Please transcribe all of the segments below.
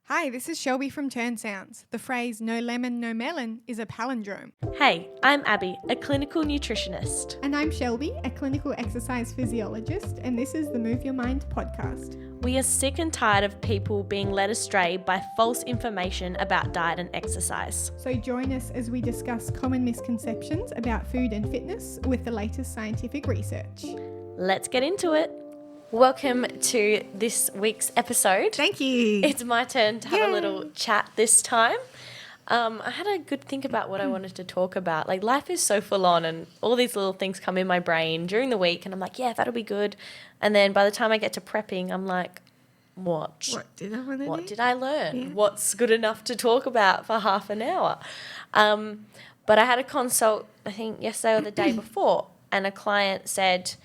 Hi, this is Shelby from Turn Sounds. The phrase no lemon, no melon is a palindrome. Hey, I'm Abbey, a clinical nutritionist. And I'm Shelby, a clinical exercise physiologist, and this is the Move Your Mind podcast. We are sick and tired of people being led astray by false information about diet and exercise. So join us as we discuss common misconceptions about food and fitness with the latest scientific research. Let's get into it. Welcome to this week's episode. Thank you. It's my turn to have a little chat this time. I had a good think about what I wanted to talk about. Like, life is so full on and all these little things come in my brain during the week and I'm like, yeah, that'll be good. And then by the time I get to prepping, I'm like, what did I learn? Yeah. What's good enough to talk about for half an hour? But I had a consult, I think yesterday or the day before, and a client said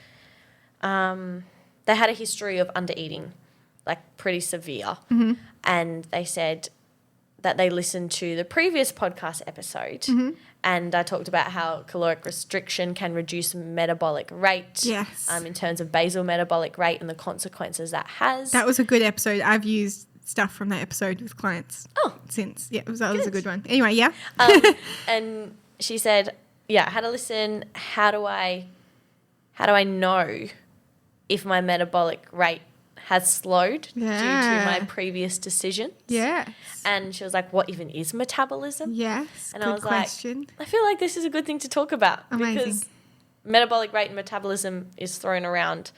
they had a history of under-eating, like pretty severe. Mm-hmm. And they said that they listened to the previous podcast episode and I talked about how caloric restriction can reduce metabolic rate. Yes. In terms of basal metabolic rate and the consequences that has. That was a good episode. I've used stuff from that episode with clients since. Yeah, that was a good one. Anyway, yeah. And she said, yeah, I had to listen. How do I know if my metabolic rate has slowed due to my previous decisions? Yes. And she was like, what even is metabolism? Yes. And good I was question. like, I feel like this is a good thing to talk about. Amazing. Because metabolic rate and metabolism is thrown around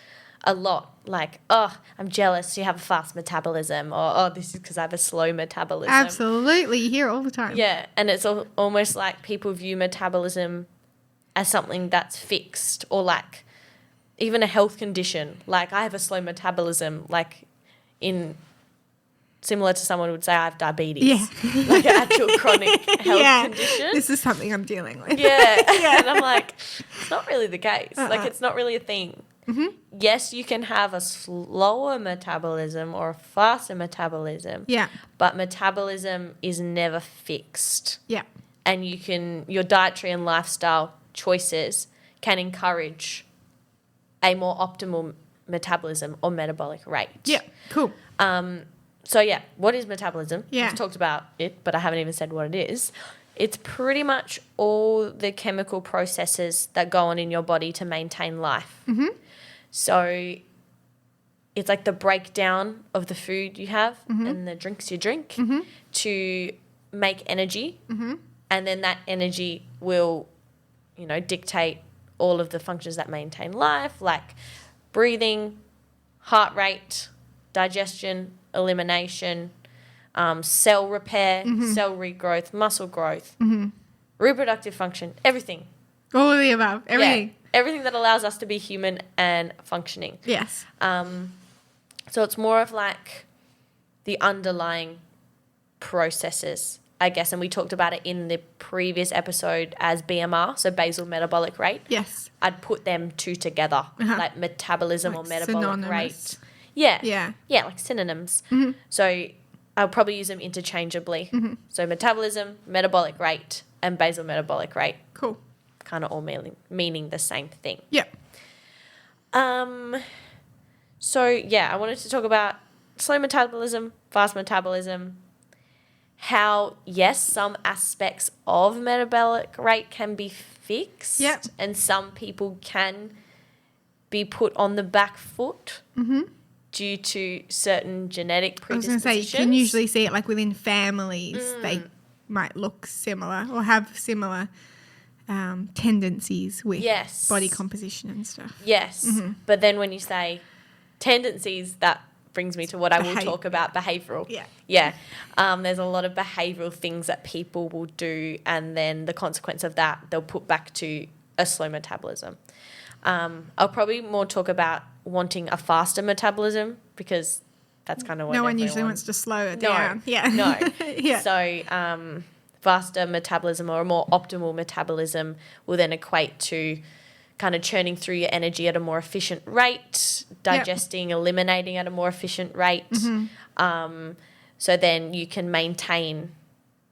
a lot. Like, oh, I'm jealous you have a fast metabolism, or oh, this is because I have a slow metabolism. Absolutely. You hear it all the time. Yeah, and it's almost like people view metabolism as something that's fixed, or like even a health condition. Like, I have a slow metabolism, like similar to someone who would say I have diabetes. Yeah. Like an actual chronic health condition. This is something I'm dealing with. Yeah. And I'm like, it's not really the case. Like, it's not really a thing. Mm-hmm. Yes, you can have a slower metabolism or a faster metabolism. Yeah. But metabolism is never fixed. Yeah. And your dietary and lifestyle choices can encourage a more optimal metabolism or metabolic rate. Yeah. Cool. So, yeah, what is metabolism? Yeah. I've talked about it, but I haven't even said what it is. It's pretty much all the chemical processes that go on in your body to maintain life. Mm-hmm. So it's like the breakdown of the food you have and the drinks you drink to make energy. Mm-hmm. And then that energy will, dictate all of the functions that maintain life, like breathing, heart rate, digestion, elimination, cell repair, cell regrowth, muscle growth, reproductive function, everything. All of the above. Everything. Yeah, everything that allows us to be human and functioning. Yes. So it's more of like the underlying processes, I guess, and we talked about it in the previous episode as BMR, so basal metabolic rate. Yes. I'd put them two together, like metabolism or metabolic synonymous. rate. Yeah. Yeah. Yeah, like synonyms. Mm-hmm. So I'll probably use them interchangeably. Mm-hmm. So metabolism, metabolic rate, and basal metabolic rate. Cool. Kind of all meaning the same thing. Yeah. So, yeah, I wanted to talk about slow metabolism, fast metabolism, how, yes, some aspects of metabolic rate can be fixed and some people can be put on the back foot due to certain genetic predispositions. I was going to say, you can usually see it like within families. They might look similar or have similar tendencies with body composition and stuff. Yes, but then when you say tendencies, that brings me to what I will talk about, behavioural. Yeah. There's a lot of behavioural things that people will do, and then the consequence of that, they'll put back to a slow metabolism. I'll probably more talk about wanting a faster metabolism because that's kind of what no one usually wants to slow it down. No. Yeah. So faster metabolism or a more optimal metabolism will then equate to kind of churning through your energy at a more efficient rate, digesting, eliminating at a more efficient rate. So then you can maintain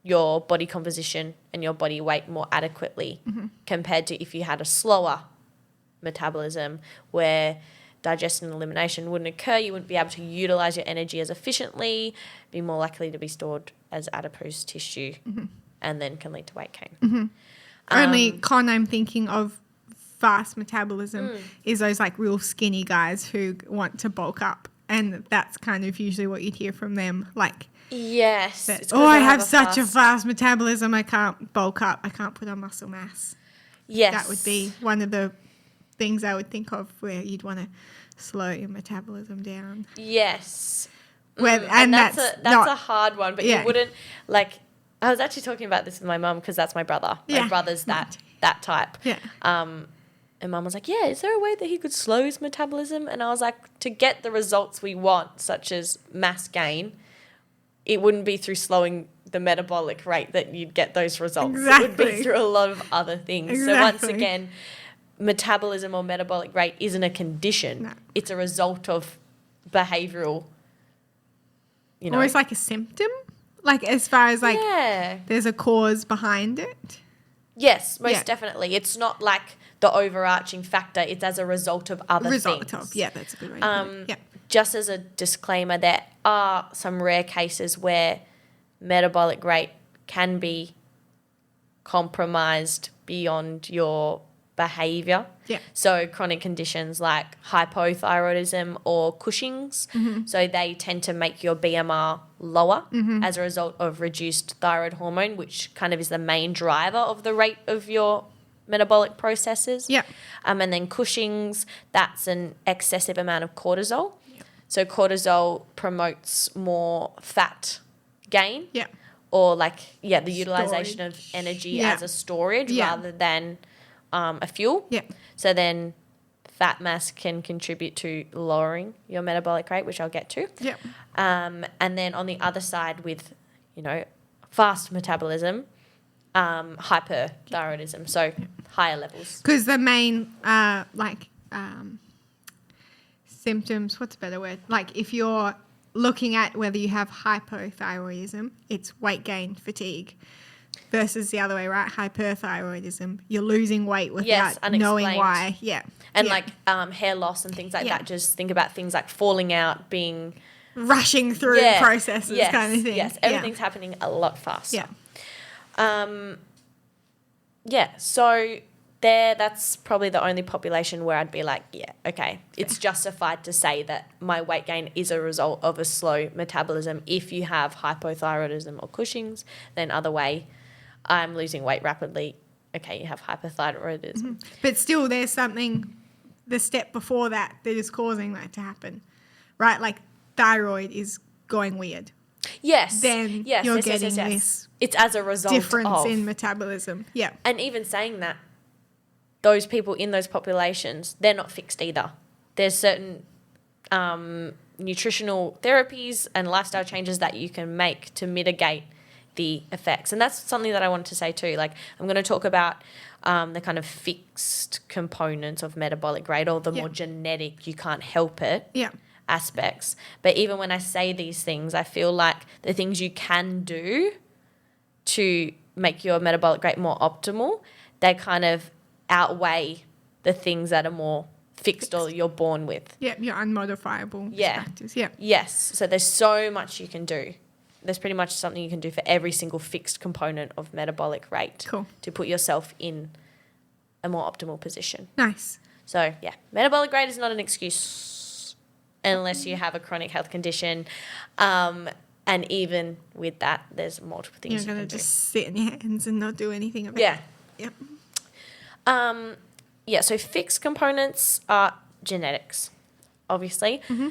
your body composition and your body weight more adequately compared to if you had a slower metabolism where digestion and elimination wouldn't occur. You wouldn't be able to utilize your energy as efficiently, be more likely to be stored as adipose tissue, and then can lead to weight gain. Only con I'm thinking of fast metabolism is those like real skinny guys who want to bulk up, and that's kind of usually what you'd hear from them, like, yes. that, I have such a fast metabolism, I can't bulk up, I can't put on muscle mass. Yes. That would be one of the things I would think of where you'd want to slow your metabolism down. Yes. And that's a hard one, but yeah. you wouldn't, like, I was actually talking about this with my mum because that's my brother. My brother's that type. Yeah. And mum was like, yeah, is there a way that he could slow his metabolism? And I was like, to get the results we want, such as mass gain, it wouldn't be through slowing the metabolic rate that you'd get those results. Exactly. It would be through a lot of other things. Exactly. So once again, metabolism or metabolic rate isn't a condition. No. It's a result of behavioural, Almost like a symptom, like as far as like yeah. there's a cause behind it. Yes, most definitely. It's not like the overarching factor. It's as a result of other things. That's a good way to put it. Yeah. Just as a disclaimer, there are some rare cases where metabolic rate can be compromised beyond your behaviour. Yeah. So chronic conditions like hypothyroidism or Cushing's, so they tend to make your BMR lower as a result of reduced thyroid hormone, which kind of is the main driver of the rate of your metabolic processes. Yeah. And then Cushing's, that's an excessive amount of cortisol. Yeah. So cortisol promotes more fat gain. Yeah. Or the utilization of energy as a storage rather than a fuel. Yeah. So then fat mass can contribute to lowering your metabolic rate, which I'll get to. Yeah. And then on the other side with, fast metabolism, hyperthyroidism, so higher levels. Because the main symptoms, what's a better word? Like if you're looking at whether you have hypothyroidism, it's weight gain, fatigue, versus the other way, right? Hyperthyroidism, you're losing weight without knowing why. Yeah. And hair loss and things like that. Just think about things like falling out, being... rushing through processes kind of thing. Yes, everything's happening a lot faster. Yeah. So that's probably the only population where I'd be like, it's justified to say that my weight gain is a result of a slow metabolism. If you have hypothyroidism or Cushing's, then other way, I'm losing weight rapidly. Okay, you have hypothyroidism. Mm-hmm. But still there's something, the step before that is causing that to happen, right? Like thyroid is going weird. Yes. Then you're getting this it's as a result difference in metabolism. Yeah. And even saying that, those people in those populations, they're not fixed either. There's certain nutritional therapies and lifestyle changes that you can make to mitigate the effects. And that's something that I wanted to say too. Like I'm going to talk about the kind of fixed components of metabolic rate or the more genetic, you can't help it aspects. But even when I say these things, I feel like the things you can do to make your metabolic rate more optimal, they kind of outweigh the things that are more fixed or you're born with. Yeah, your unmodifiable factors. Yeah. Yes. So there's so much you can do. There's pretty much something you can do for every single fixed component of metabolic rate to put yourself in a more optimal position. Nice. So, metabolic rate is not an excuse unless you have a chronic health condition. And even with that, there's multiple things you can do. You're going to just sit in your hands and not do anything about it. Yep. So fixed components are genetics, obviously. Mm-hmm.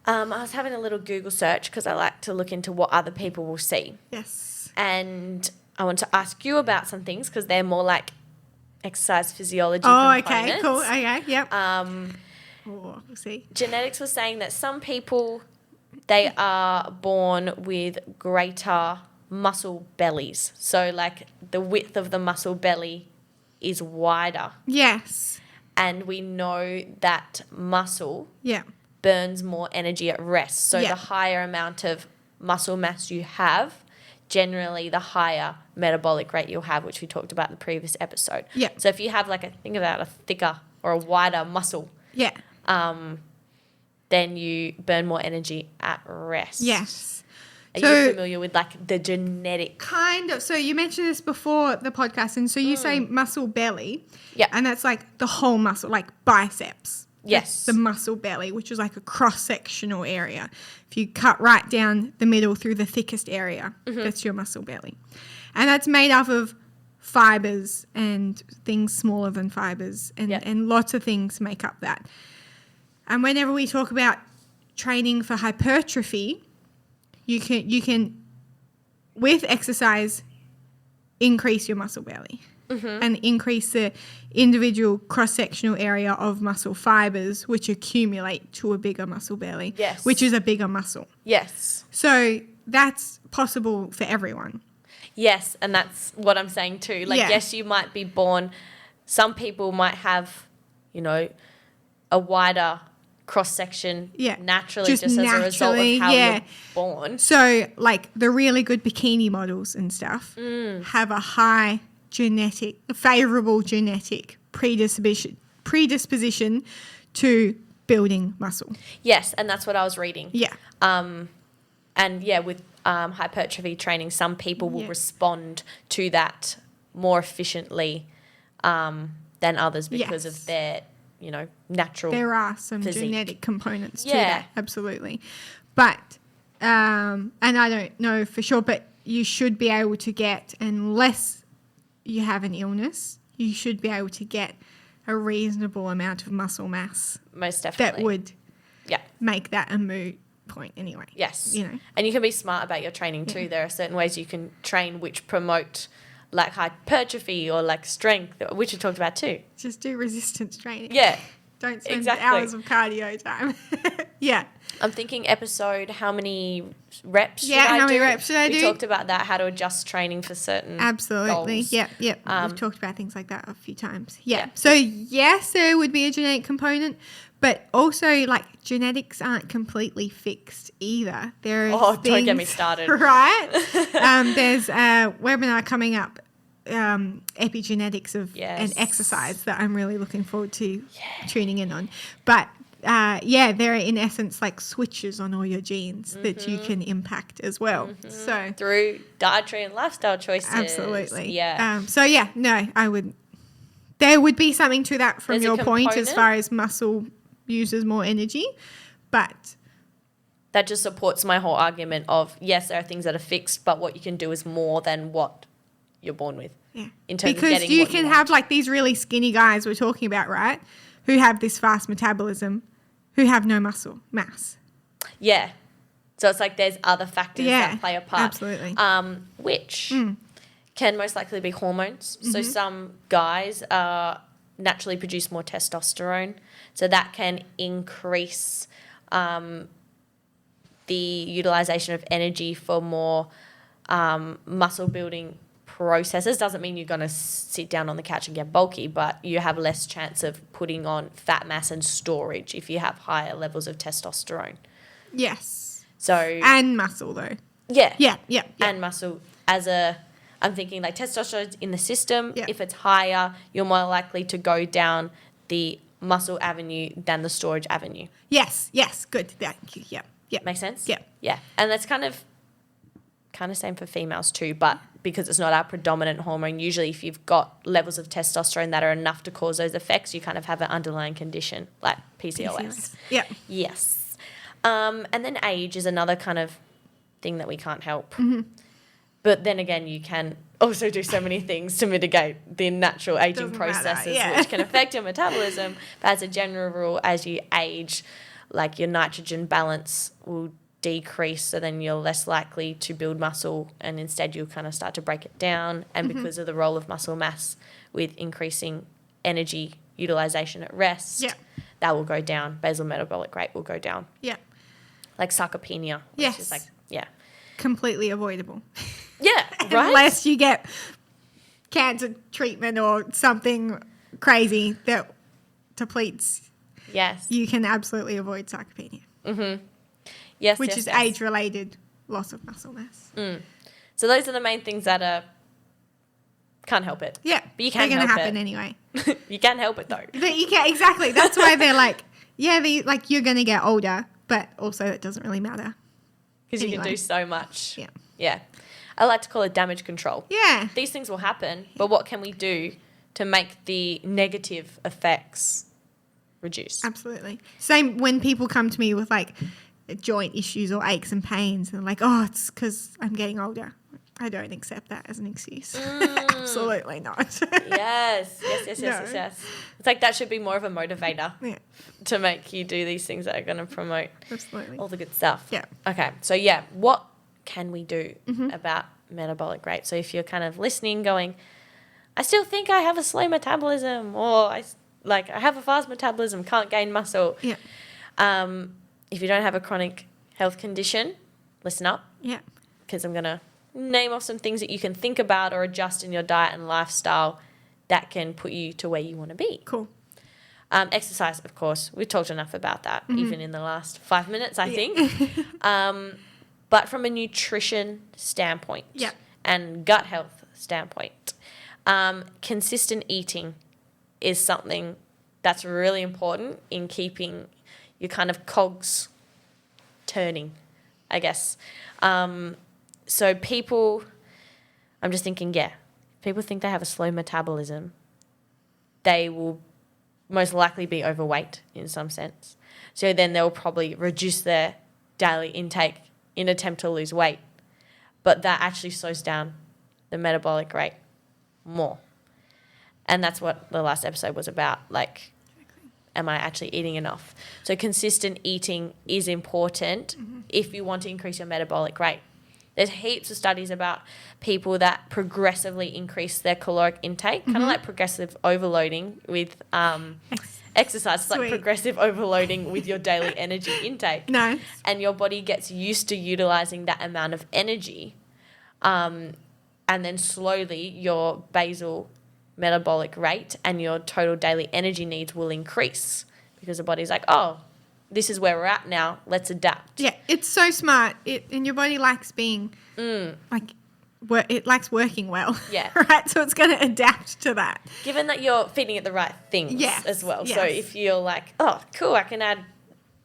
I was having a little Google search because I like to look into what other people will see. Yes. And I want to ask you about some things because they're more like exercise physiology components. Okay, cool. Okay, yep. We'll see. Genetics was saying that some people, they are born with greater muscle bellies. So like the width of the muscle belly is wider. Yes. And we know that muscle burns more energy at rest. So the higher amount of muscle mass you have, generally the higher metabolic rate you'll have, which we talked about in the previous episode. Yeah. So if you have think about a thicker or a wider muscle, then you burn more energy at rest. Yes. Are So- you familiar with like the genetic? Kind of. So you mentioned this before the podcast, and so you say muscle belly. Yeah. And that's like the whole muscle, like biceps. Yes. That's the muscle belly, which is like a cross-sectional area. If you cut right down the middle through the thickest area, that's your muscle belly. And that's made up of fibers and things smaller than fibers, and lots of things make up that. And whenever we talk about training for hypertrophy, you can with exercise increase your muscle belly and increase the individual cross-sectional area of muscle fibers, which accumulate to a bigger muscle belly, Yes. which is a bigger muscle. Yes. So that's possible for everyone. Yes, and that's what I'm saying too. Like, Yeah. yes, you might be born. Some people might have, you know, a wider cross section naturally, just as a result of how you're born. So, like the really good bikini models and stuff have a high favorable genetic predisposition to building muscle. Yes, and that's what I was reading. Yeah. And yeah, with hypertrophy training, some people will respond to that more efficiently than others because of their, you know, natural. There are some physique. genetic components to that, absolutely. But, and I don't know for sure, but you should be able to get, unless you have an illness, you should be able to get a reasonable amount of muscle mass. Most definitely. That would Yeah. make that a moot point anyway. Yes. You know. And you can be smart about your training too. There are certain ways you can train which promote like hypertrophy or like strength, which we talked about too. Just do resistance training. Yeah. Don't spend Exactly. hours of cardio time. Yeah. I'm thinking episode, how many reps should Yeah, I do? how many reps should I we do? talked about that, how to adjust training for certain Absolutely. goals. Yep. We've talked about things like that a few times. Yeah. Yeah. So, yes, there would be a genetic component, but also, like, genetics aren't completely fixed either. There is Oh, don't get me started. Right? There's a webinar coming up, epigenetics of and exercise, that I'm really looking forward to tuning in on. But there are in essence like switches on all your genes that you can impact as well. So through dietary and lifestyle choices. absolutely, Yeah. I would. There would be something to that from There's a your point as component. far as muscle uses more energy, but That just supports my whole argument of, yes, there are things that are fixed, but what you can do is more than what you're born with. yeah, In terms because of getting you what can you have like these really skinny guys we're talking about, right? Who have this fast metabolism, who have no muscle mass. Yeah. So it's like there's other factors that play a part. Absolutely. Which can most likely be hormones. Mm-hmm. So some guys naturally produce more testosterone. So that can increase the utilization of energy for more muscle building processes. Doesn't mean you're going to sit down on the couch and get bulky, but you have less chance of putting on fat mass and storage if you have higher levels of testosterone. Yes. So And muscle though. yeah. Yeah. And muscle I'm thinking like testosterone in the system. Yeah. If it's higher, you're more likely to go down the muscle avenue than the storage avenue. Yes. Good. Thank you. Yeah. Make sense? Yeah. Yeah. And that's kind of same for females too, but because it's not our predominant hormone, usually if you've got levels of testosterone that are enough to cause those effects, you kind of have an underlying condition like PCOS. Yeah. Yes. And then age is another kind of thing that we can't help. Mm-hmm. But then again, you can also do so many things to mitigate the natural aging Doesn't matter, processes, yeah. which can affect your metabolism. But as a general rule, as you age, like your nitrogen balance will decrease, so then you're less likely to build muscle, and instead you'll kind of start to break it down. And because of the role of muscle mass with increasing energy utilization at rest, that will go down. Basal metabolic rate will go down. Yeah. Like sarcopenia, which is like, Completely avoidable. Yeah, right? Unless you get cancer treatment or something crazy that depletes, Yes. you can absolutely avoid sarcopenia, Yes, which yes, is yes. age-related loss of muscle mass. So those are the main things that can't help it. Yeah, But you can they're going to help happen it. anyway. You can help it though. But you can exactly. That's why they're like Yeah, you're going to get older, but also it doesn't really matter. Because you can do so much. Yeah. Yeah. I like to call it damage control. Yeah. These things will happen, but what can we do to make the negative effects reduce? Absolutely. Same when people come to me with like joint issues or aches and pains and like, oh, it's because I'm getting older. I don't accept that as an excuse. Absolutely not. Yes. It's like that should be more of a motivator to make you do these things that are going to promote all the good stuff. Yeah. Okay. So, what can we do about metabolic rate? So if you're kind of listening going, I still think I have a slow metabolism, or I have a fast metabolism, can't gain muscle. Yeah. If you don't have a chronic health condition, listen up. Yeah. Because I'm going to name off some things that you can think about or adjust in your diet and lifestyle that can put you to where you want to be. Cool. Exercise, of course. We've talked enough about that, even in the last 5 minutes, I think. But from a nutrition standpoint and gut health standpoint, consistent eating is something that's really important in keeping your kind of cogs turning, I guess. So people, I'm just thinking, people think they have a slow metabolism. They will most likely be overweight in some sense. So then they'll probably reduce their daily intake in an attempt to lose weight. But that actually slows down the metabolic rate more. And that's what the last episode was about. Like, am I actually eating enough? So consistent eating is important if you want to increase your metabolic rate. There's heaps of studies about people that progressively increase their caloric intake, kind of like progressive overloading with exercise. It's like progressive overloading with your daily energy intake. Nice. And your body gets used to utilizing that amount of energy. And then slowly your basal metabolic rate and your total daily energy needs will increase because the body's like, oh, this is where we're at now. Let's adapt. Yeah, it's so smart. And your body likes being it likes working well. Yeah. Right? So it's going to adapt to that. Given that you're feeding it the right things as well. Yes. So if you're like, oh, cool, I can add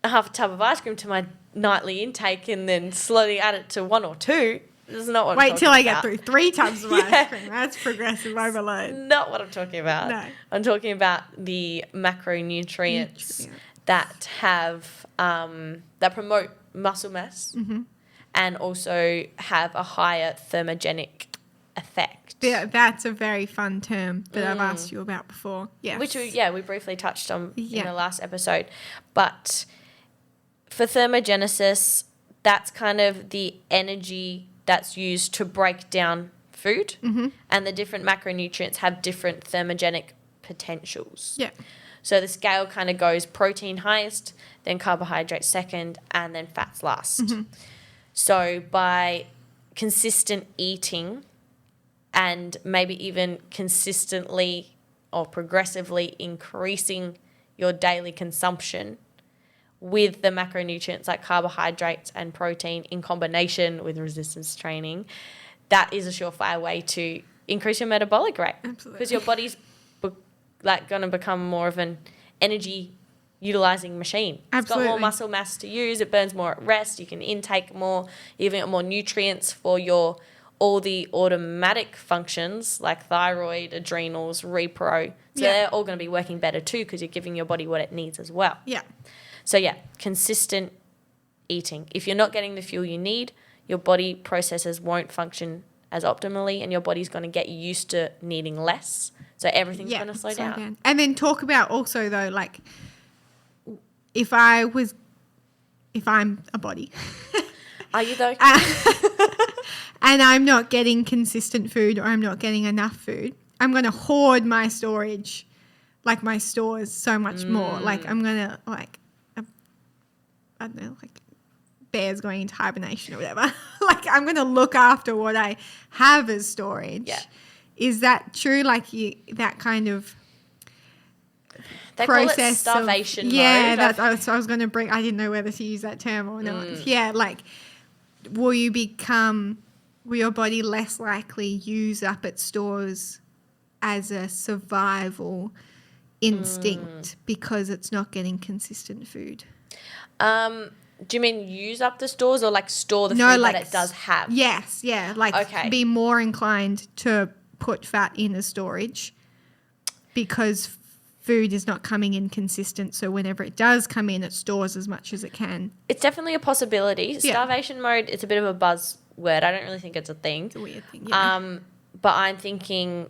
a half a tub of ice cream to my nightly intake and then slowly add it to 1 or 2, this is not what I'm Wait talking till I about. get through 3 tubs of ice cream. That's progressive overload. Not what I'm talking about. No. I'm talking about the macronutrients that have that promote muscle mass and also have a higher thermogenic effect. Yeah, that's a very fun term that I've asked you about before. Yes. Which we briefly touched on in the last episode. But for thermogenesis, that's kind of the energy that's used to break down food, and the different macronutrients have different thermogenic potentials. Yeah. So the scale kind of goes protein highest, then carbohydrates second, and then fats last. So by consistent eating and maybe even consistently or progressively increasing your daily consumption with the macronutrients like carbohydrates and protein in combination with resistance training, that is a surefire way to increase your metabolic rate. Absolutely. Because your body's going to become more of an energy utilizing machine. Absolutely. It's got more muscle mass to use. It burns more at rest. You can intake more, even get more nutrients for all the automatic functions like thyroid, adrenals, repro. So they're all going to be working better too because you're giving your body what it needs as well. Yeah. So consistent eating. If you're not getting the fuel you need, your body processes won't function as optimally and your body's going to get used to needing less. So everything's going to slow down. And then talk about also though, like if I'm a body. Are you though? And I'm not getting consistent food or I'm not getting enough food, I'm going to hoard my storage, like my stores so much more. Like I'm going to I don't know, like bears going into hibernation or whatever. Like I'm going to look after what I have as storage. Yeah. Is that true? Like that kind of they process call it starvation mode. Yeah, that's so I was going to bring. I didn't know whether to use that term or not. Yeah, like will your body less likely use up its stores as a survival instinct because it's not getting consistent food. Do you mean use up the stores or like store the food that it does have? Yes, yeah. Like be more inclined to put fat in the storage because food is not coming in consistent. So whenever it does come in, it stores as much as it can. It's definitely a possibility. Yeah. Starvation mode, it's a bit of a buzzword. I don't really think it's a thing. It's a weird thing, yeah. But I'm thinking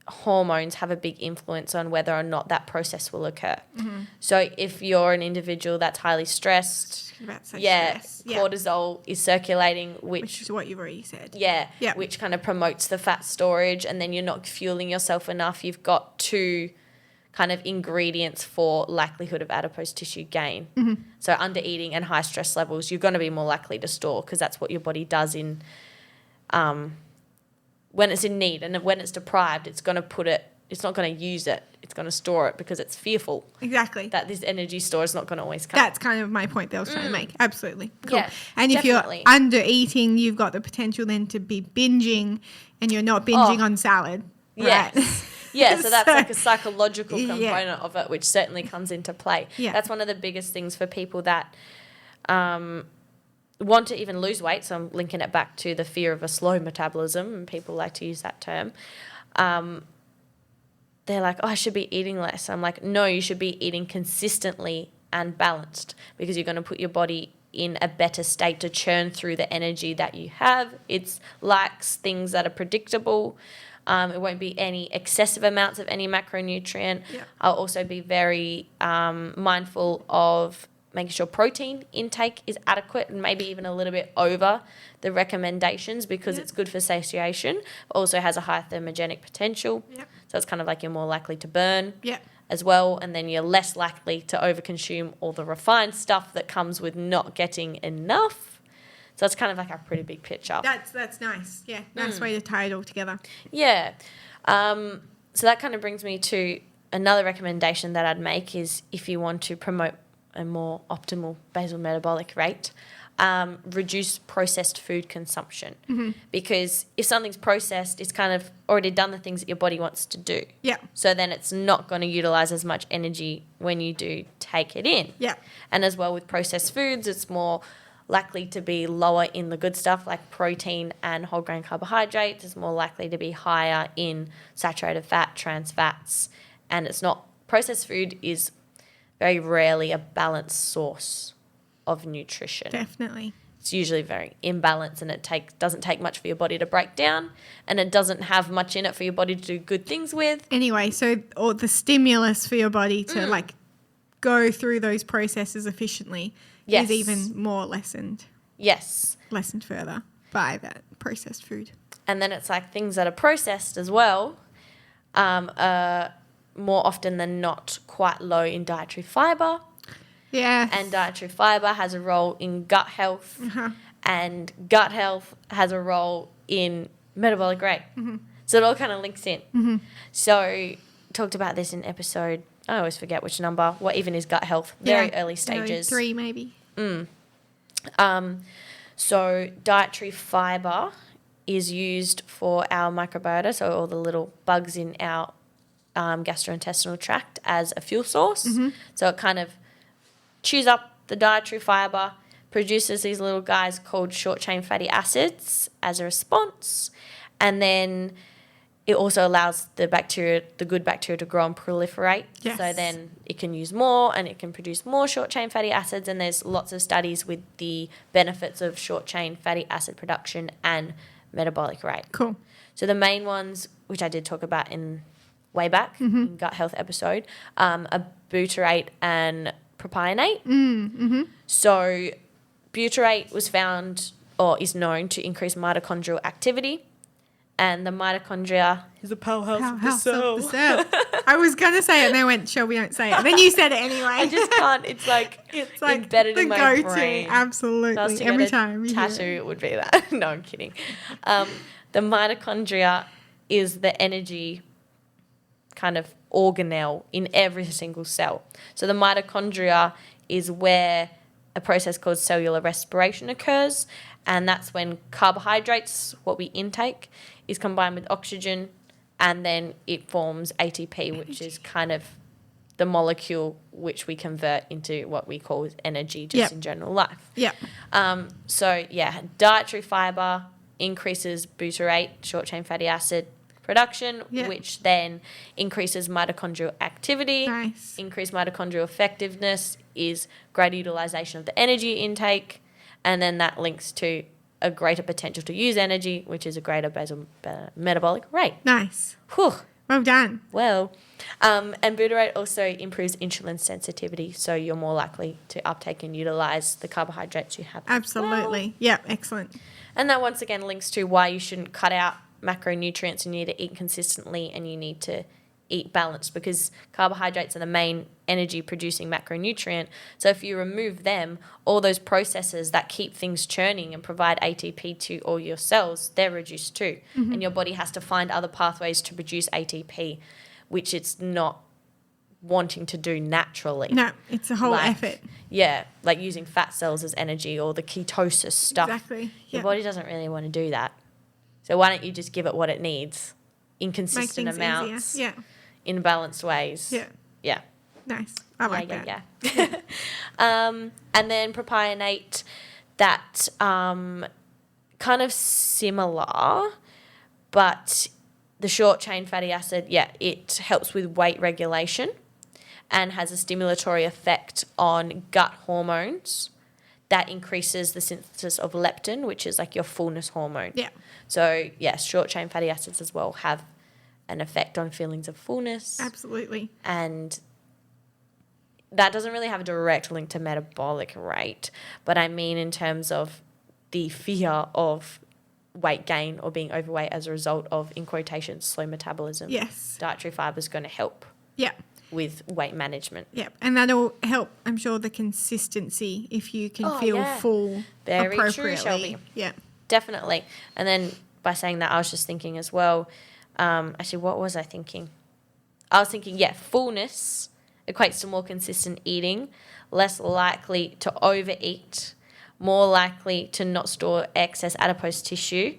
hormones have a big influence on whether or not that process will occur. Mm-hmm. So if you're an individual that's highly stressed, stress. Cortisol is circulating, which is what you've already said. Yeah, which kind of promotes the fat storage, and then you're not fueling yourself enough. You've got two kind of ingredients for likelihood of adipose tissue gain. Mm-hmm. So under eating and high stress levels, you're going to be more likely to store because that's what your body does in when it's in need, and when it's deprived, it's going to put it, it's not going to use it, it's going to store it because it's fearful. Exactly. That this energy store is not going to always come. That's kind of my point that I was trying to make. Absolutely. Cool. Yeah, and definitely. If you're under eating, you've got the potential then to be binging and you're not binging on salad. Yes. Right? Yeah, so that's like a psychological component of it, which certainly comes into play. Yeah. That's one of the biggest things for people that want to even lose weight. So I'm linking it back to the fear of a slow metabolism, and people like to use that term. They're like, oh, I should be eating less. I'm like, no, you should be eating consistently and balanced because you're going to put your body in a better state to churn through the energy that you have. It lacks things that are predictable. It won't be any excessive amounts of any macronutrient. Yeah. I'll also be very mindful of making sure protein intake is adequate and maybe even a little bit over the recommendations because it's good for satiation, but also has a high thermogenic potential. Yeah. So it's kind of like you're more likely to burn as well, and then you're less likely to overconsume all the refined stuff that comes with not getting enough. So it's kind of like a pretty big picture. That's nice. Yeah, nice way to tie it all together. Yeah. So that kind of brings me to another recommendation that I'd make is if you want to promote a more optimal basal metabolic rate, reduce processed food consumption. Mm-hmm. Because if something's processed, it's kind of already done the things that your body wants to do. Yeah. So then it's not going to utilize as much energy when you do take it in. Yeah. And as well with processed foods, it's more likely to be lower in the good stuff like protein and whole grain carbohydrates. It's more likely to be higher in saturated fat, trans fats, and it's not, processed food is very rarely a balanced source of nutrition. Definitely. It's usually very imbalanced, and it doesn't take much for your body to break down, and it doesn't have much in it for your body to do good things with. Anyway, so or the stimulus for your body to like go through those processes efficiently is even more lessened. Yes. Lessened further by that processed food. And then it's like things that are processed as well are more often than not quite low in dietary fibre. Yeah. And dietary fibre has a role in gut health, and gut health has a role in metabolic rate. Mm-hmm. So it all kind of links in. Mm-hmm. So talked about this in episode, I always forget which number, what even is gut health, very early stages. 3 maybe. So dietary fibre is used for our microbiota, so all the little bugs in our gastrointestinal tract, as a fuel source. Mm-hmm. So it kind of chews up the dietary fibre, produces these little guys called short-chain fatty acids as a response, and then it also allows the bacteria, the good bacteria, to grow and proliferate. Yes. So then it can use more and it can produce more short-chain fatty acids, and there's lots of studies with the benefits of short-chain fatty acid production and metabolic rate. Cool. So the main ones, which I did talk about in way back in gut health episode, are butyrate and propionate. Mm-hmm. So butyrate was found, or is known to, increase mitochondrial activity. And the mitochondria is a powerhouse of the cell. I was going to say it, and then I went, sure, we don't say it. And then you said it anyway. I just can't. It's like embedded in my brain. Absolutely. Every time. Tattoo, it would be that. No, I'm kidding. The mitochondria is the energy kind of organelle in every single cell. So the mitochondria is where a process called cellular respiration occurs, and that's when carbohydrates, what we intake, is combined with oxygen, and then it forms ATP, which is kind of the molecule which we convert into what we call energy just in general life. Yeah. So, yeah, dietary fiber increases butyrate, short-chain fatty acid production, which then increases mitochondrial activity. Nice. Increased mitochondrial effectiveness is greater utilization of the energy intake, and then that links to a greater potential to use energy, which is a greater basal metabolic rate. Nice. Whew. Well done. Well, and butyrate also improves insulin sensitivity, so you're more likely to uptake and utilize the carbohydrates you have. Absolutely. Yeah, excellent. And that once again links to why you shouldn't cut out macronutrients. You need to eat consistently and you need to eat balanced, because carbohydrates are the main energy producing macronutrient. So if you remove them, all those processes that keep things churning and provide ATP to all your cells, they're reduced too. And your body has to find other pathways to produce ATP, which it's not wanting to do naturally. No, it's a whole effort. Yeah, like using fat cells as energy or the ketosis stuff. Exactly. Your body doesn't really want to do that. So why don't you just give it what it needs in consistent amounts, in balanced ways? Yeah. Yeah. Nice. I like that. Yeah. And then propionate, that kind of similar, but the short chain fatty acid, it helps with weight regulation and has a stimulatory effect on gut hormones that increases the synthesis of leptin, which is like your fullness hormone. Yeah. So, yes, short chain fatty acids as well have an effect on feelings of fullness. Absolutely. And that doesn't really have a direct link to metabolic rate, but I mean in terms of the fear of weight gain or being overweight as a result of, in quotations, slow metabolism. Yes. Dietary fiber is going to help with weight management. Yep. And that'll help, I'm sure, the consistency if you can feel full Very appropriately. true, Shelby. Yeah. Definitely. And then by saying that, I was just thinking as well, actually, what was I thinking? I was thinking, fullness equates to more consistent eating, less likely to overeat, more likely to not store excess adipose tissue,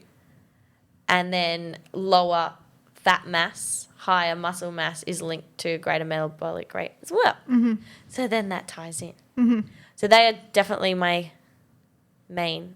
and then lower fat mass, higher muscle mass is linked to a greater metabolic rate as well. Mm-hmm. So then that ties in. Mm-hmm. So they are definitely my main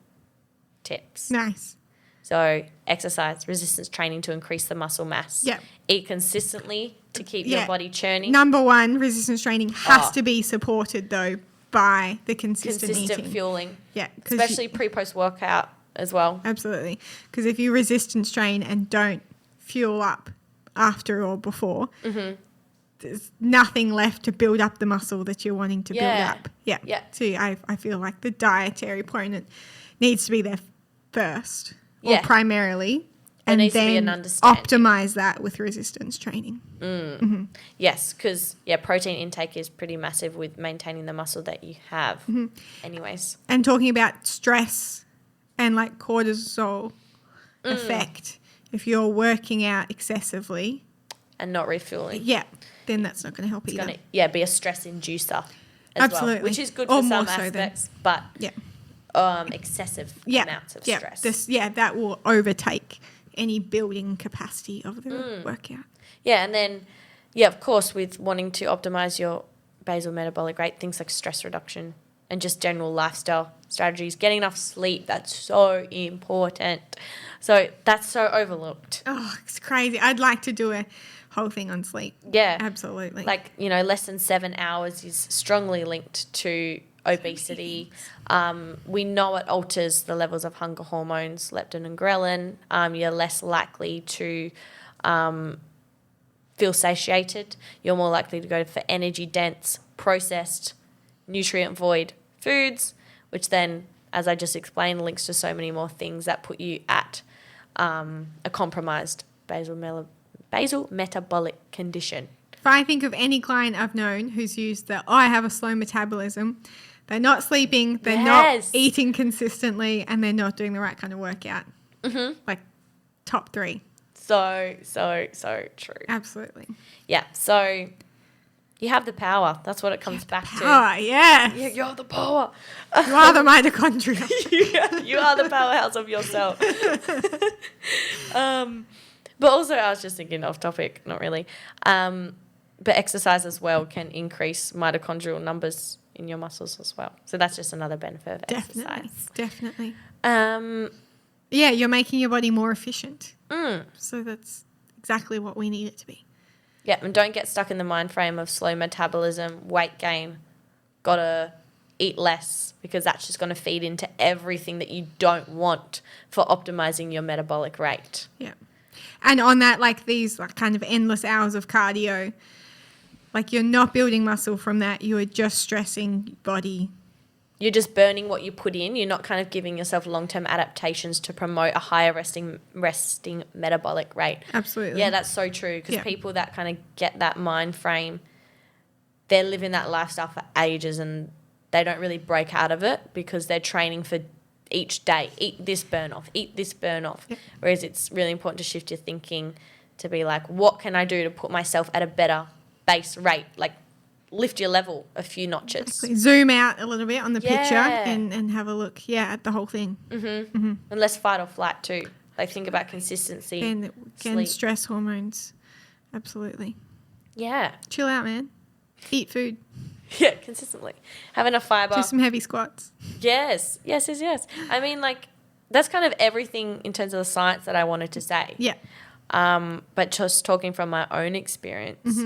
tips. Nice. So exercise, resistance training to increase the muscle mass. Yep. Eat consistently to keep your body churning. Number one, resistance training has to be supported, though, by the consistent eating. Fueling. Yeah. Especially pre-post workout as well. Absolutely. Because if you resistance train and don't fuel up after or before, there's nothing left to build up the muscle that you're wanting to build up. Yeah. Yeah. So I feel like the dietary component needs to be there first or primarily, and then optimize that with resistance training. Yes, because protein intake is pretty massive with maintaining the muscle that you have. Anyways, and talking about stress and like cortisol effect, if you're working out excessively and not refueling, then that's not going to help either. It's going to be a stress inducer as well, which is good for some aspects, but excessive amounts of stress. That will overtake any building capacity of the workout. Yeah, and then, of course, with wanting to optimize your basal metabolic rate, things like stress reduction and just general lifestyle strategies, getting enough sleep, that's so important. So that's so overlooked. Oh, it's crazy. I'd like to do a whole thing on sleep. Yeah. Absolutely. Like, less than 7 hours is strongly linked to obesity. We know it alters the levels of hunger hormones, leptin and ghrelin. You're less likely to feel satiated. You're more likely to go for energy-dense, processed, nutrient-void foods, which then, as I just explained, links to so many more things that put you at a compromised basal metabolic condition. If I think of any client I've known who's used I have a slow metabolism, they're not sleeping, they're not eating consistently, and they're not doing the right kind of workout. Like top 3. So true. Absolutely. Yeah, so you have the power. That's what it comes back to. Power, yeah. You're the power. You are the mitochondria. you are the powerhouse of yourself. But also, I was just thinking off topic, not really. But exercise as well can increase mitochondrial numbers in your muscles as well. So that's just another benefit of exercise. Definitely. Um, Yeah, you're making your body more efficient. So that's exactly what we need it to be. yeah, and don't get stuck in the mind frame of slow metabolism, weight gain, gotta eat less, because that's just going to feed into everything that you don't want for optimizing your metabolic rate. Yeah. And on that, like these like kind of endless hours of cardio, like you're not building muscle from that. You are just stressing your body. You're just burning what you put in. You're not kind of giving yourself long-term adaptations to promote a higher resting metabolic rate. Absolutely. Yeah, that's so true, because people that kind of get that mind frame, they're living that lifestyle for ages and they don't really break out of it because they're training for each day. Eat this, burn off. Eat this, burn off. Yep. Whereas it's really important to shift your thinking to be like, what can I do to put myself at a better base rate? Like, lift your level a few notches. Exactly. Zoom out a little bit on the picture and have a look, at the whole thing. And less fight or flight too. Like, think about consistency. And sleep. stress hormones. Absolutely. Yeah. Chill out, man. Eat food. Yeah, consistently. Have enough fiber. Do some heavy squats. Yes. I mean, like, that's kind of everything in terms of the science that I wanted to say. Yeah. But just talking from my own experience,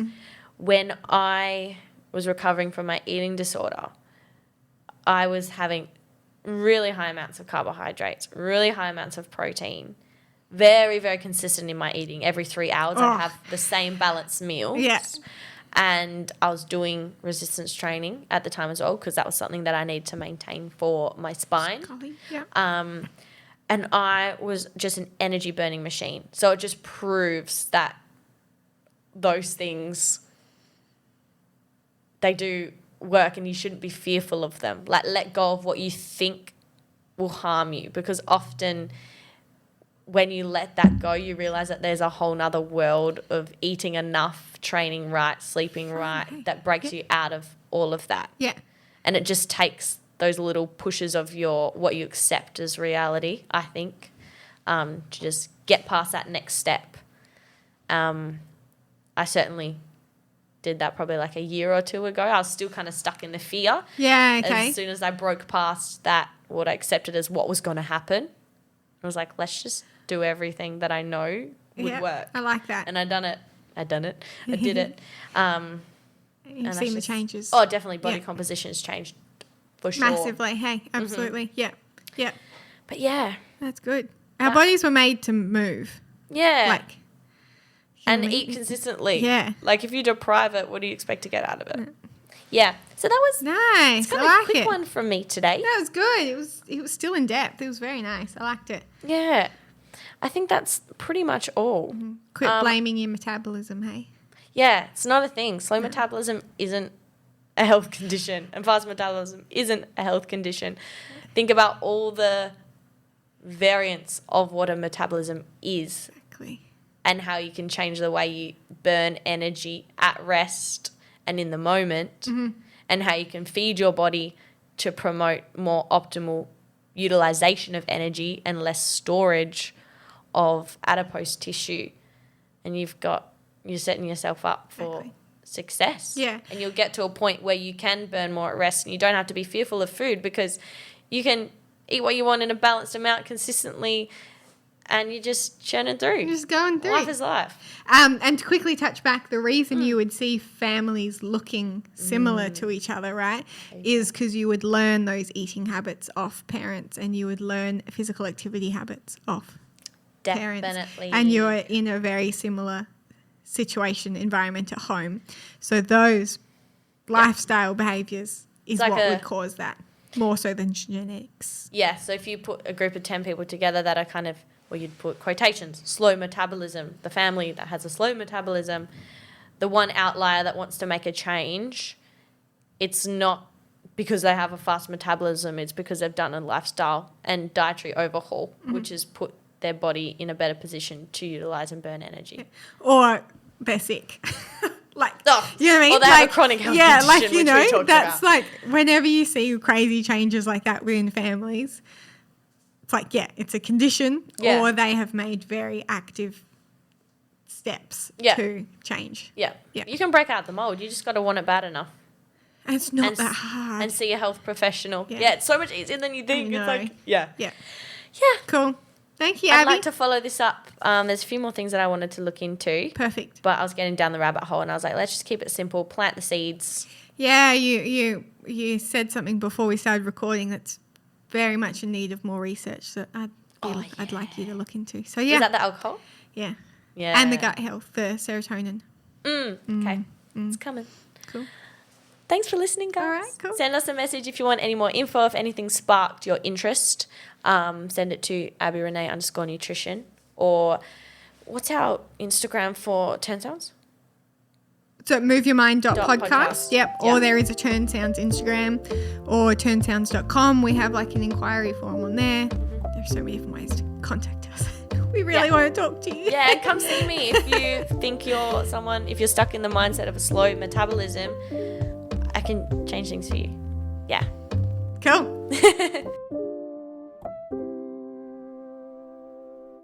when I was recovering from my eating disorder, I was having really high amounts of carbohydrates, really high amounts of protein, very, very consistent in my eating. Every 3 hours I'd have the same balanced meals. Yeah. And I was doing resistance training at the time as well, because that was something that I needed to maintain for my spine. Yeah. And I was just an energy burning machine. So it just proves that those things, they do work and you shouldn't be fearful of them. Like, let go of what you think will harm you, because often when you let that go, you realize that there's a whole nother world of eating enough, training right, sleeping right, that breaks you out of all of that. Yeah. And it just takes those little pushes of what you accept as reality, I think, to just get past that next step. I certainly did that probably like a year or two ago. I was still kind of stuck in the fear. Yeah, okay. As soon as I broke past that, what I accepted as what was going to happen, I was like, let's just do everything that I know would work. I like that. And I did it. I did it. You've seen the changes. Oh, definitely. Body composition has changed for sure. Massively. Hey, absolutely. Yeah. Yeah. But yeah. That's good. Our bodies were made to move. Yeah. Like. And eat consistently. Yeah. Like, if you deprive it, what do you expect to get out of it? Yeah. So that was nice. It's kind I of like a quick it. one from me today. That was good. It was still in depth. It was very nice. I liked it. Yeah. I think that's pretty much all. Quit blaming your metabolism, hey? Yeah, it's not a thing. Slow metabolism isn't a health condition, and fast metabolism isn't a health condition. Think about all the variants of what a metabolism is. Exactly. And how you can change the way you burn energy at rest and in the moment, and how you can feed your body to promote more optimal utilization of energy and less storage of adipose tissue. And you're setting yourself up for success. Yeah. And you'll get to a point where you can burn more at rest, and you don't have to be fearful of food, because you can eat what you want in a balanced amount consistently, and you're just churning through. You're just going through. Life is life. And to quickly touch back, the reason you would see families looking similar to each other, right, is because you would learn those eating habits off parents, and you would learn physical activity habits off parents. Definitely. And you're in a very similar situation, environment at home. So those lifestyle behaviours is like what would cause that, more so than genetics. Yeah, so if you put a group of 10 people together that are kind of, well, you'd put quotations, slow metabolism, the family that has a slow metabolism, the one outlier that wants to make a change, it's not because they have a fast metabolism, it's because they've done a lifestyle and dietary overhaul, which has put their body in a better position to utilise and burn energy. Yeah. Or they're sick. Like, you know what I mean? Or they have a chronic health condition, like, you which know, we talked that's about. like, whenever you see crazy changes like that within families, it's like, it's a condition, or they have made very active steps Yeah. to change. Yeah. Yeah. You can break out the mold. You just got to want it bad enough. And it's not And that hard. And see a health professional. Yeah. Yeah, it's so much easier than you think. I It's know. like, yeah. Yeah. Yeah. Cool. Thank you, I'd Abby. like to follow this up. There's a few more things that I wanted to look into, Perfect. but I was getting down the rabbit hole and I was like, let's just keep it simple. Plant the seeds. Yeah, you said something before we started recording that's very much in need of more research that I'd like you to look into. So yeah. Is that the alcohol? Yeah. Yeah. And the gut health, the serotonin. Okay. It's coming. Cool. Thanks for listening, guys. All right, cool. Send us a message if you want any more info, if anything sparked your interest. Send it to AbbeyRenee_nutrition. Or what's our Instagram for Turn Sounds? So moveyourmind.podcast. .podcast. Yep. Or there is a Turn Sounds Instagram or turnsounds.com. We have like an inquiry form on there. There's so many different ways to contact us. We really want to talk to you. Yeah, and come see me if you think if you're stuck in the mindset of a slow metabolism, I can change things for you. Yeah. Cool.